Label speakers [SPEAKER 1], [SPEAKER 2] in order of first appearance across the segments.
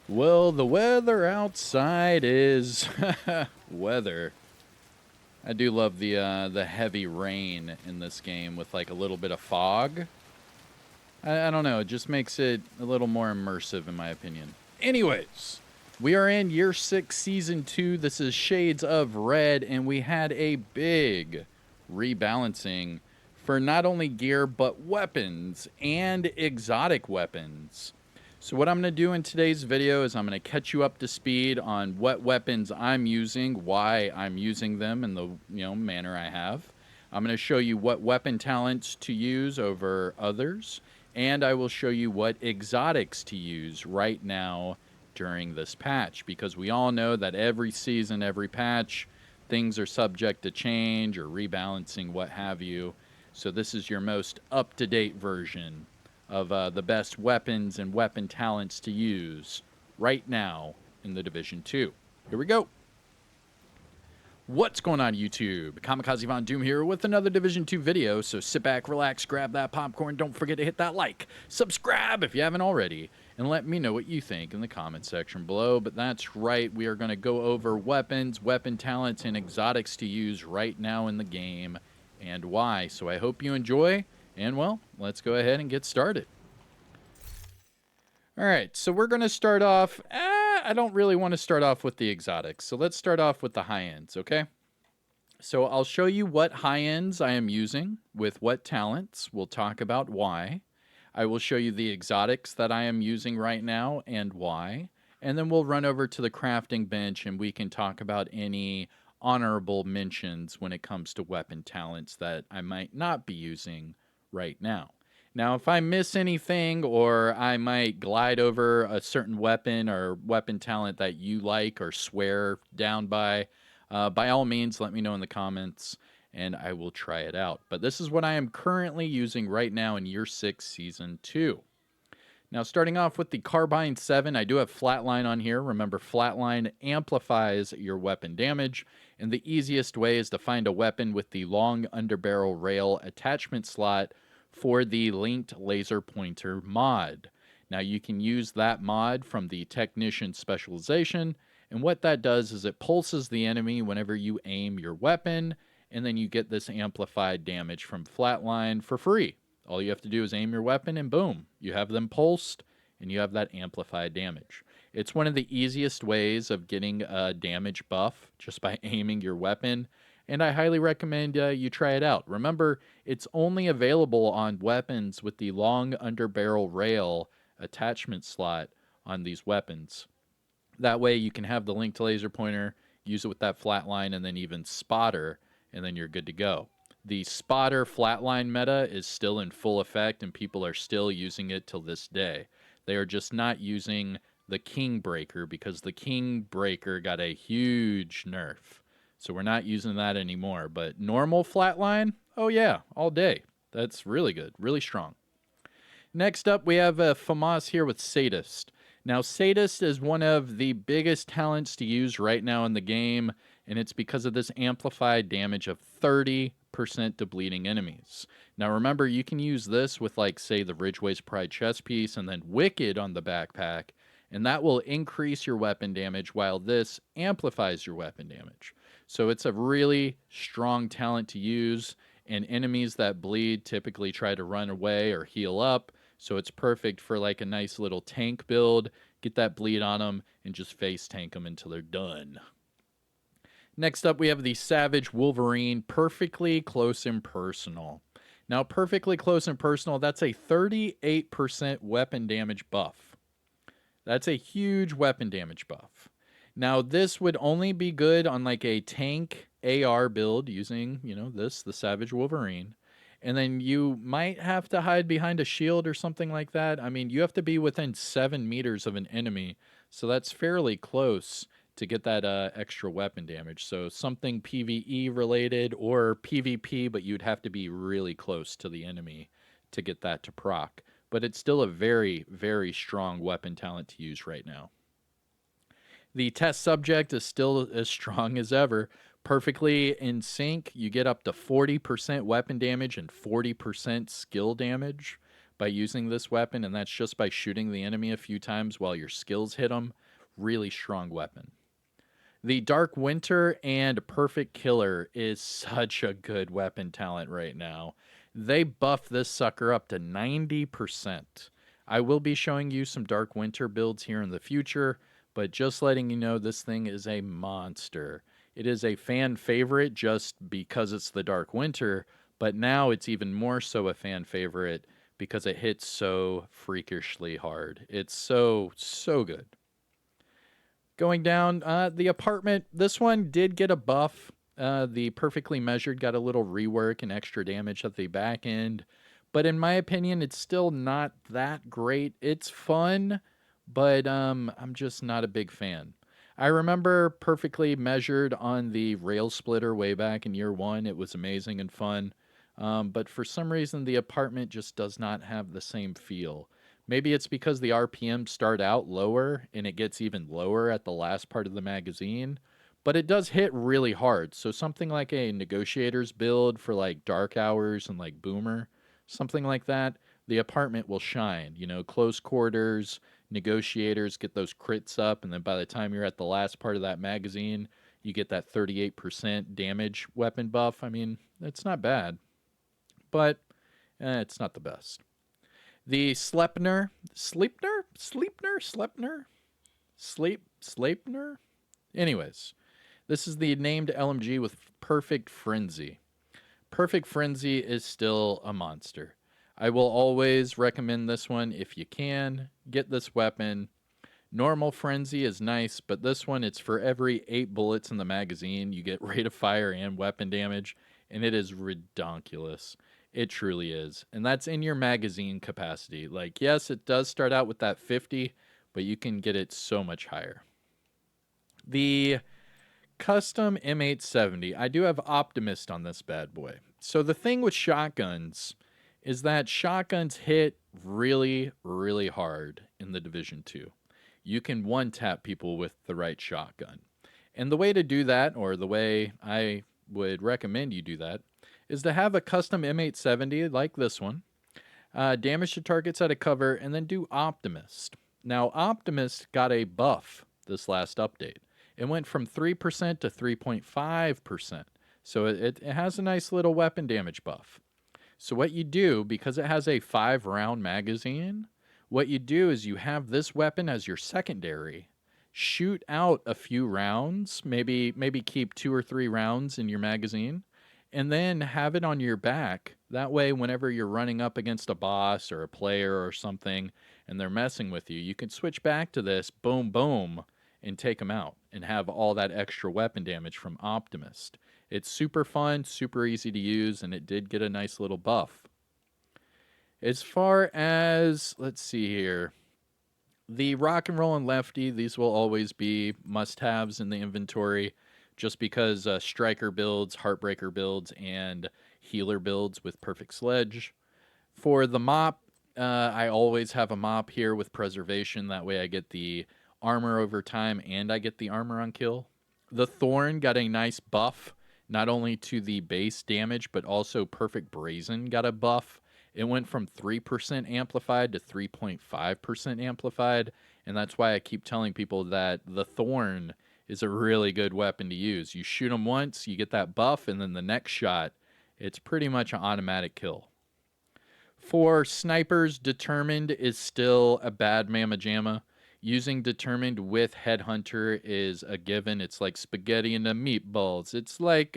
[SPEAKER 1] Well, the weather outside is weather. I do love the heavy rain in this game with like a little bit of fog. I don't know, it just makes it a little more immersive in my opinion. Anyways, we are in year 6, season 2. This is Shades of Red, and we had a big rebalancing for not only gear but weapons and exotic weapons. So what I'm going to do in today's video is I'm going to catch you up to speed on what weapons I'm using, why I'm using them in the manner I have. I'm going to show you what weapon talents to use over others, and I will show you what exotics to use right now during this patch, because we all know that every season, every patch, things are subject to change or rebalancing, what have you. So this is your most up-to-date version of the best weapons and weapon talents to use right now in the Division 2. Here we go. What's going on, YouTube? Kamikazevondoom here with another Division 2 video, so sit back, relax, grab that popcorn, don't forget to hit that like, subscribe if you haven't already, and let me know what you think in the comment section below. But that's right, we are going to go over weapons, weapon talents, and exotics to use right now in the game, and why. So I hope you enjoy. And, well, let's go ahead and get started. All right, so we're going to start off... I don't really want to start off with the exotics, so let's start off with the high ends, okay? So I'll show you what high ends I am using with what talents. We'll talk about why. I will show you the exotics that I am using right now and why. And then we'll run over to the crafting bench and we can talk about any honorable mentions when it comes to weapon talents that I might not be using right now. Now, if I miss anything or I might glide over a certain weapon or weapon talent that you like or swear down by all means, let me know in the comments and I will try it out. But this is what I am currently using right now in Year 6, Season 2. Now, starting off with the Carbine 7, I do have Flatline on here. Remember, Flatline amplifies your weapon damage, and the easiest way is to find a weapon with the long underbarrel rail attachment slot for the linked laser pointer mod. Now, you can use that mod from the Technician specialization, and what that does is it pulses the enemy whenever you aim your weapon, and then you get this amplified damage from Flatline for free. All you have to do is aim your weapon and boom, you have them pulsed and you have that amplified damage. It's one of the easiest ways of getting a damage buff just by aiming your weapon, and I highly recommend you try it out. Remember, it's only available on weapons with the long underbarrel rail attachment slot on these weapons. That way you can have the linked laser pointer, use it with that flatline, and then even spotter, and then you're good to go. The spotter flatline meta is still in full effect, and people are still using it till this day. They are just not using the King Breaker because the King Breaker got a huge nerf. So we're not using that anymore. But normal flatline, oh yeah, all day. That's really good, really strong. Next up, we have FAMAS here with Sadist. Now, Sadist is one of the biggest talents to use right now in the game, and it's because of this amplified damage of 30% to bleeding enemies. Now, remember, you can use this with, like, say, the Ridgeway's Pride chest piece and then Wicked on the backpack, and that will increase your weapon damage while this amplifies your weapon damage. So it's a really strong talent to use, and enemies that bleed typically try to run away or heal up, so it's perfect for like a nice little tank build. Get that bleed on them and just face tank them until they're done. Next up, we have the Savage Wolverine, Perfectly Close and Personal. Now, Perfectly Close and Personal, that's a 38% weapon damage buff. That's a huge weapon damage buff. Now, this would only be good on like a tank AR build using, the Savage Wolverine. And then you might have to hide behind a shield or something like that. I mean, you have to be within 7 meters of an enemy, so that's fairly close to get that extra weapon damage. So something PvE related or PvP, but you'd have to be really close to the enemy to get that to proc. But it's still a very, very strong weapon talent to use right now. The test subject is still as strong as ever. Perfectly in sync, you get up to 40% weapon damage and 40% skill damage. by using this weapon, and that's just by shooting the enemy a few times while your skills hit them. Really strong weapon. The Dark Winter and Perfect Killer is such a good weapon talent right now. They buff this sucker up to 90%. I will be showing you some Dark Winter builds here in the future, but just letting you know this thing is a monster. It is a fan favorite just because it's the Dark Winter, but now it's even more so a fan favorite because it hits so freakishly hard. It's so good. Going down, the apartment, this one did get a buff. The Perfectly Measured got a little rework and extra damage at the back end. But in my opinion, it's still not that great. It's fun, but I'm just not a big fan. I remember Perfectly Measured on the Rail Splitter way back in year 1. It was amazing and fun. But for some reason, the apartment just does not have the same feel. Maybe it's because the RPMs start out lower and it gets even lower at the last part of the magazine. But it does hit really hard. So something like a Negotiator's build for like Dark Hours and like Boomer, something like that, the apartment will shine. You know, close quarters, Negotiators get those crits up, and then by the time you're at the last part of that magazine, you get that 38% damage weapon buff. I mean, it's not bad, but it's not the best. The Sleipner, Sleipner? Anyways, this is the named LMG with Perfect Frenzy. Perfect Frenzy is still a monster. I will always recommend this one if you can. Get this weapon. Normal Frenzy is nice, but this one, it's for every 8 bullets in the magazine, you get rate of fire and weapon damage, and it is redonkulous. It truly is. And that's in your magazine capacity. Like, yes, it does start out with that 50, but you can get it so much higher. The custom M870. I do have Optimist on this bad boy. So the thing with shotguns is that shotguns hit really, really hard in the Division 2. You can one-tap people with the right shotgun. And the way to do that, or the way I would recommend you do that, is to have a custom M870 like this one, damage to targets out of cover, and then do Optimist. Now, Optimist got a buff this last update. It went from 3% to 3.5%. So it has a nice little weapon damage buff. So what you do, because it has a 5-round magazine, what you do is you have this weapon as your secondary, shoot out a few rounds, maybe keep 2 or 3 rounds in your magazine, and then have it on your back. That way, whenever you're running up against a boss or a player or something, and they're messing with you, you can switch back to this, boom, boom, and take them out, and have all that extra weapon damage from Optimist. It's super fun, super easy to use, and it did get a nice little buff. As far as, let's see here, the Rock and Roll and Lefty, these will always be must-haves in the inventory, just because striker builds, heartbreaker builds, and healer builds with Perfect Sledge. For the mop, I always have a mop here with preservation. That way I get the armor over time and I get the armor on kill. The Thorn got a nice buff, not only to the base damage, but also Perfect Brazen got a buff. It went from 3% amplified to 3.5% amplified, and that's why I keep telling people that the Thorn is a really good weapon to use. You shoot them once, you get that buff, and then the next shot, it's pretty much an automatic kill. For snipers, Determined is still a bad mamma jamma. Using Determined with Headhunter is a given. It's like spaghetti and the meatballs. It's like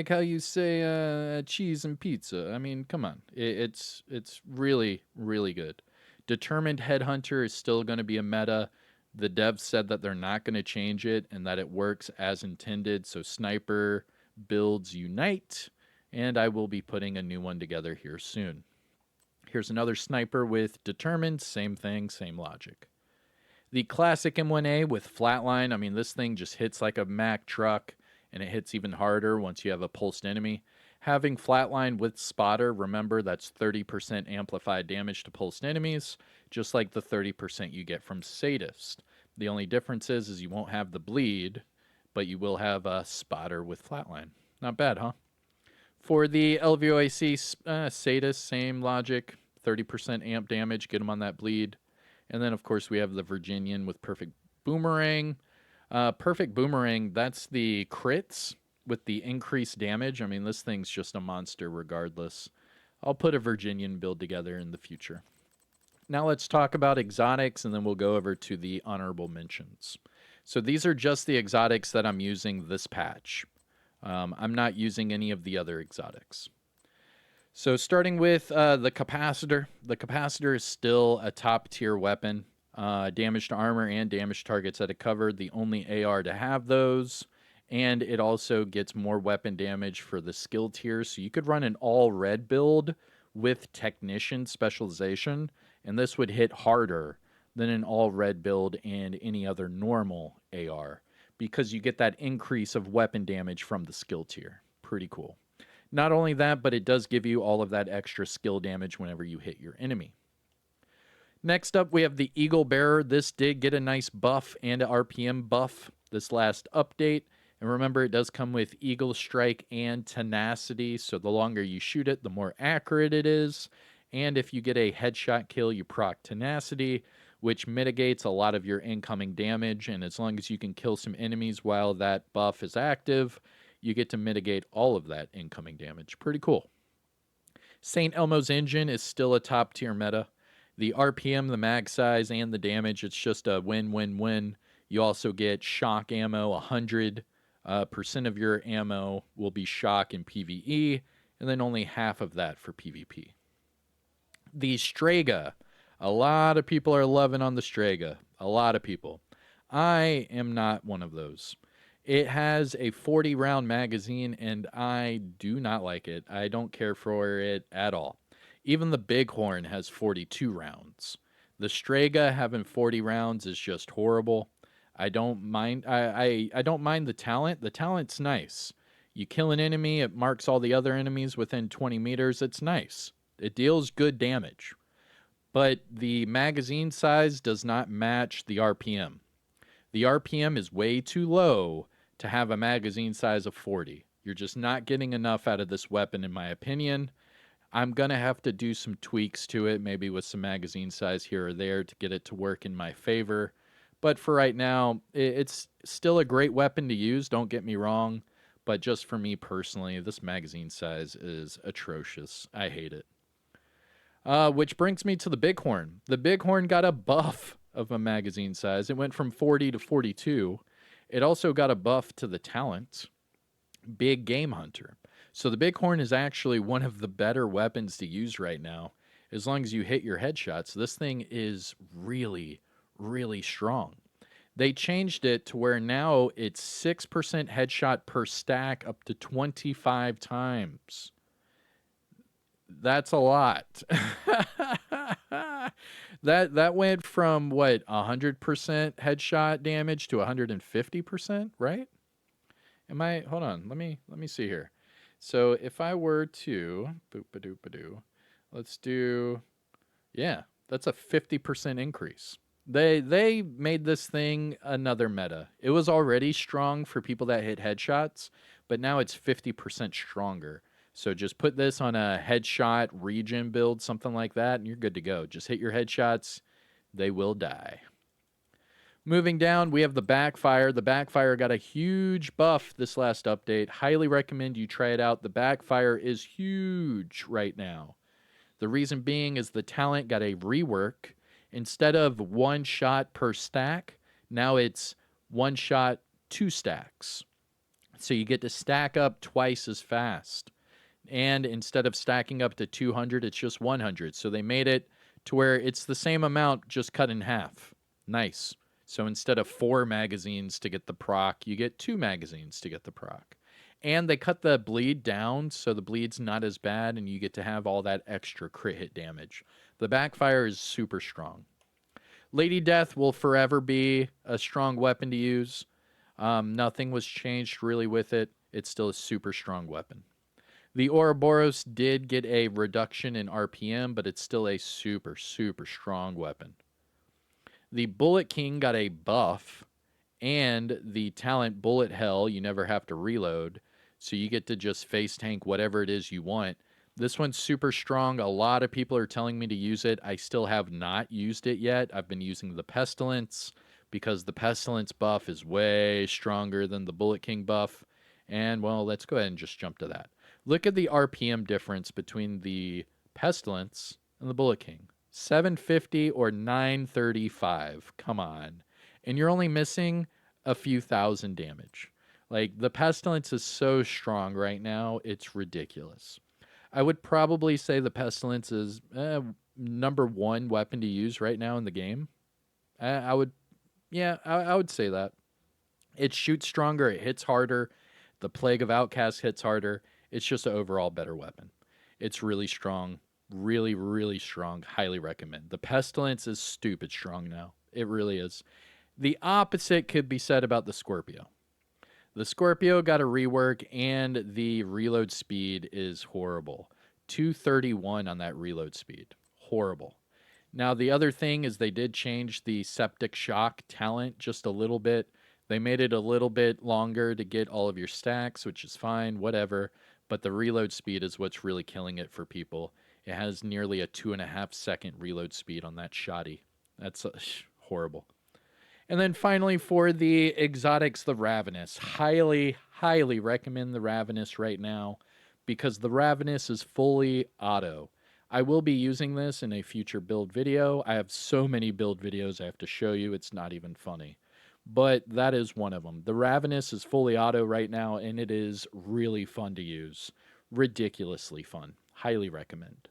[SPEAKER 1] how you say cheese and pizza. I mean, come on. It's really, really good. Determined Headhunter is still going to be a meta. The devs said that they're not going to change it and that it works as intended. So sniper builds unite, and I will be putting a new one together here soon. Here's another sniper with Determined. Same thing, same logic. The classic M1A with Flatline. I mean, this thing just hits like a Mack truck, and it hits even harder once you have a pulsed enemy. Having Flatline with Spotter, remember that's 30% amplified damage to pulsed enemies, just like the 30% you get from Sadist. The only difference is you won't have the bleed, but you will have a Spotter with Flatline. Not bad, huh? For the LVOAC Sadist, same logic, 30% amp damage, get them on that bleed. And then, of course, we have the Virginian with Perfect Boomerang. Perfect Boomerang, that's the crits with the increased damage. I mean, this thing's just a monster regardless. I'll put a Virginian build together in the future. Now let's talk about exotics, and then we'll go over to the honorable mentions. So these are just the exotics that I'm using this patch. I'm not using any of the other exotics. So starting with the Capacitor. The Capacitor is still a top tier weapon. Damage to armor and damage targets that it covered. The only AR to have those. And it also gets more weapon damage for the skill tier. So you could run an all red build with Technician specialization. And this would hit harder than an all red build and any other normal AR. Because you get that increase of weapon damage from the skill tier. Pretty cool. Not only that, but it does give you all of that extra skill damage whenever you hit your enemy. Next up, we have the Eagle Bearer. This did get a nice buff and an RPM buff this last update. And remember, it does come with Eagle Strike and Tenacity. So the longer you shoot it, the more accurate it is. And if you get a headshot kill, you proc Tenacity, which mitigates a lot of your incoming damage. And as long as you can kill some enemies while that buff is active, you get to mitigate all of that incoming damage. Pretty cool. St. Elmo's Engine is still a top tier meta. The RPM, the mag size, and the damage, it's just a win-win-win. You also get shock ammo. 100% of your ammo will be shock in PvE, and then only half of that for PvP. The Strega. A lot of people are loving on the Strega. A lot of people. I am not one of those. It has a 40-round magazine, and I do not like it. I don't care for it at all. Even the Bighorn has 42 rounds. The Strega having 40 rounds is just horrible. I don't mind. I don't mind the talent. The talent's nice. You kill an enemy, it marks all the other enemies within 20 meters. It's nice. It deals good damage. But the magazine size does not match the RPM. The RPM is way too low to have a magazine size of 40. You're just not getting enough out of this weapon, in my opinion. I'm going to have to do some tweaks to it, maybe with some magazine size here or there to get it to work in my favor. But for right now, it's still a great weapon to use, don't get me wrong. But just for me personally, this magazine size is atrocious. I hate it. Which brings me to the Bighorn. The Bighorn got a buff of a magazine size. It went from 40 to 42. It also got a buff to the talent, Big Game Hunter. So the Bighorn is actually one of the better weapons to use right now. As long as you hit your headshots, this thing is really, really strong. They changed it to where now it's 6% headshot per stack up to 25 times. That's a lot. That went from what, 100% headshot damage to 150%, right? Hold on, let me see here. So if I were to let's do, yeah, that's a 50% increase. They made this thing another meta. It was already strong for people that hit headshots, but now it's 50% stronger. So just put this on a headshot regen build, something like that, and you're good to go. Just hit your headshots. They will die. Moving down, we have the Backfire. The Backfire got a huge buff this last update. Highly recommend you try it out. The Backfire is huge right now. The reason being is the talent got a rework. Instead of one shot per stack, now it's one shot, 2 stacks. So you get to stack up twice as fast. And instead of stacking up to 200, it's just 100. So they made it to where it's the same amount, just cut in half. Nice. So instead of 4 magazines to get the proc, you get 2 magazines to get the proc. And they cut the bleed down, so the bleed's not as bad, and you get to have all that extra crit hit damage. The Backfire is super strong. Lady Death will forever be a strong weapon to use. Nothing was changed really with it. It's still a super strong weapon. The Ouroboros did get a reduction in RPM, but it's still a super, super strong weapon. The Bullet King got a buff, and the talent Bullet Hell, you never have to reload. So you get to just face tank whatever it is you want. This one's super strong. A lot of people are telling me to use it. I still have not used it yet. I've been using the Pestilence because the Pestilence buff is way stronger than the Bullet King buff. And, well, let's go ahead and just jump to that. Look at the RPM difference between the Pestilence and the Bullet King. 750 or 935. Come on. And you're only missing a few thousand damage. Like, the Pestilence is so strong right now, it's ridiculous. I would probably say the Pestilence is #1 weapon to use right now in the game. I would say that. It shoots stronger, it hits harder. The Plague of Outcasts hits harder. It's just an overall better weapon. It's really strong. Really, really strong. Highly recommend. The Pestilence is stupid strong now. It really is. The opposite could be said about the Scorpio. The Scorpio got a rework, and the reload speed is horrible. 231 on that reload speed. Horrible. Now, the other thing is they did change the Septic Shock talent just a little bit. They made it a little bit longer to get all of your stacks, which is fine, whatever. But the reload speed is what's really killing it for people. It has nearly a 2.5-second reload speed on that shoddy. That's horrible. And then finally, for the exotics, the Ravenous. Highly, highly recommend the Ravenous right now because the Ravenous is fully auto. I will be using this in a future build video. I have so many build videos I have to show you. It's not even funny. But that is one of them. The Ravenous is fully auto right now, and it is really fun to use. Ridiculously fun. Highly recommend.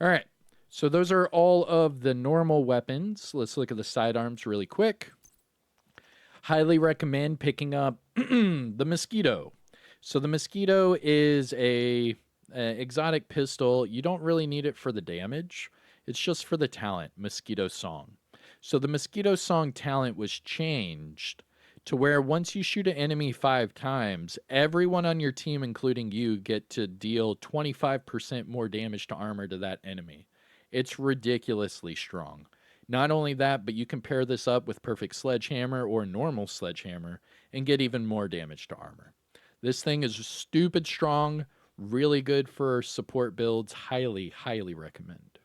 [SPEAKER 1] All right. So those are all of the normal weapons. Let's look at the sidearms really quick. Highly recommend picking up the Mosquito. So the Mosquito is a exotic pistol. You don't really need it for the damage. It's just for the talent, Mosquito Song. So the Mosquito Song talent was changed to where once you shoot an enemy 5 times, everyone on your team, including you, get to deal 25% more damage to armor to that enemy. It's ridiculously strong. Not only that, but you can pair this up with Perfect Sledgehammer or normal Sledgehammer and get even more damage to armor. This thing is stupid strong, really good for support builds. Highly, highly recommend.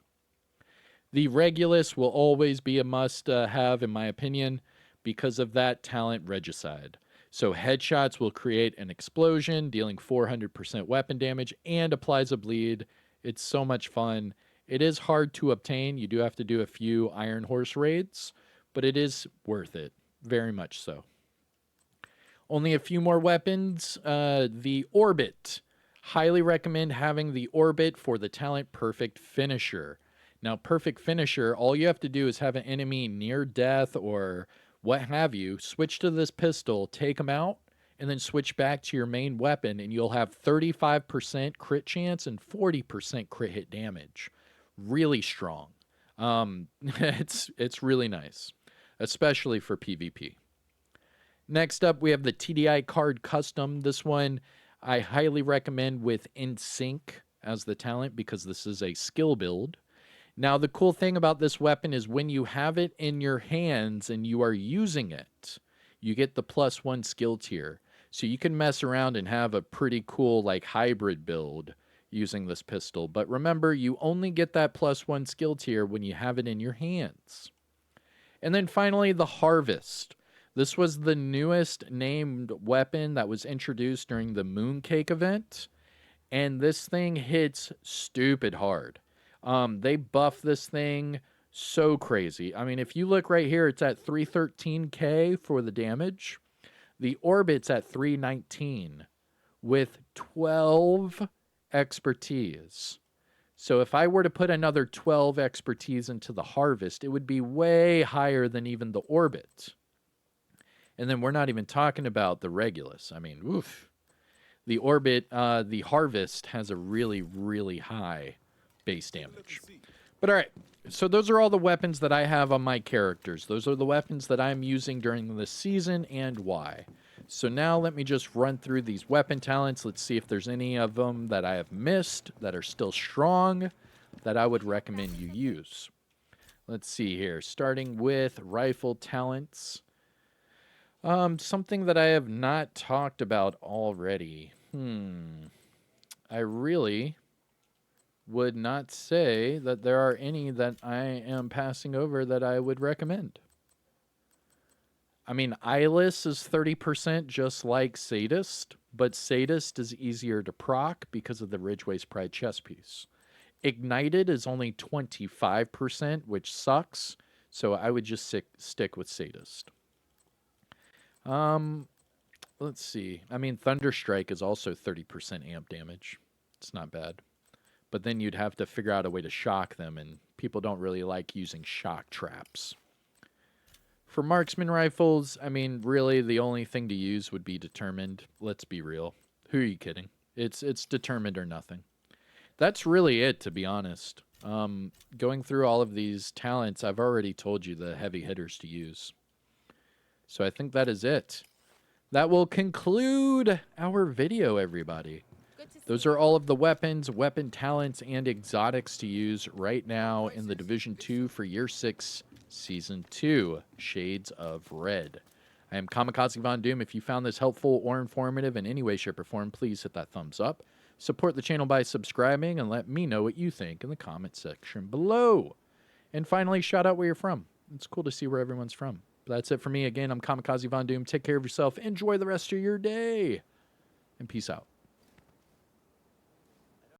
[SPEAKER 1] The Regulus will always be a must-have, in my opinion, because of that talent, Regicide. So headshots will create an explosion, dealing 400% weapon damage, and applies a bleed. It's so much fun. It is hard to obtain. You do have to do a few Iron Horse raids, but it is worth it. Very much so. Only a few more weapons. The Orbit. Highly recommend having the Orbit for the talent Perfect Finisher. Now, Perfect Finisher, all you have to do is have an enemy near death or what have you, switch to this pistol, take them out, and then switch back to your main weapon, and you'll have 35% crit chance and 40% crit hit damage. Really strong. It's really nice, especially for PvP. Next up, we have the TDI Card Custom. This one I highly recommend with InSync as the talent because this is a skill build. Now, the cool thing about this weapon is when you have it in your hands and you are using it, you get the +1 skill tier. So you can mess around and have a pretty cool like hybrid build using this pistol. But remember, you only get that +1 skill tier when you have it in your hands. And then finally, the Harvest. This was the newest named weapon that was introduced during the Mooncake event. And this thing hits stupid hard. They buff this thing so crazy. I mean, if you look right here, it's at 313k for the damage. The Orbit's at 319 with 12 expertise. So if I were to put another 12 expertise into the Harvest, it would be way higher than even the Orbit. And then we're not even talking about the Regulus. I mean, oof. The Orbit, the Harvest has a really, really high base damage. But all right, so those are all the weapons that I have on my characters. Those are the weapons that I'm using during this season and why. So now let me just run through these weapon talents. Let's see if there's any of them that I have missed that are still strong that I would recommend you use. Let's see here, starting with rifle talents. Something that I have not talked about already. I really would not say that there are any that I am passing over that I would recommend. I mean, Eyeless is 30% just like Sadist, but Sadist is easier to proc because of the Ridgeway's Pride chest piece. Ignited is only 25%, which sucks, so I would just stick with Sadist. Let's see. I mean, Thunderstrike is also 30% amp damage. It's not bad. But then you'd have to figure out a way to shock them, and people don't really like using shock traps. For marksman rifles, I mean, really the only thing to use would be Determined. Let's be real. Who are you kidding? It's Determined or nothing. That's really it, to be honest. Going through all of these talents, I've already told you the heavy hitters to use. So I think that is it. That will conclude our video, everybody. Those are all of the weapons, weapon talents, and exotics to use right now in the Division 2 for Year 6, Season 2, Shades of Red. I am Kamikazevondoom. If you found this helpful or informative in any way, shape, or form, please hit that thumbs up. Support the channel by subscribing and let me know what you think in the comment section below. And finally, shout out where you're from. It's cool to see where everyone's from. But that's it for me. Again, I'm Kamikazevondoom. Take care of yourself. Enjoy the rest of your day. And peace out.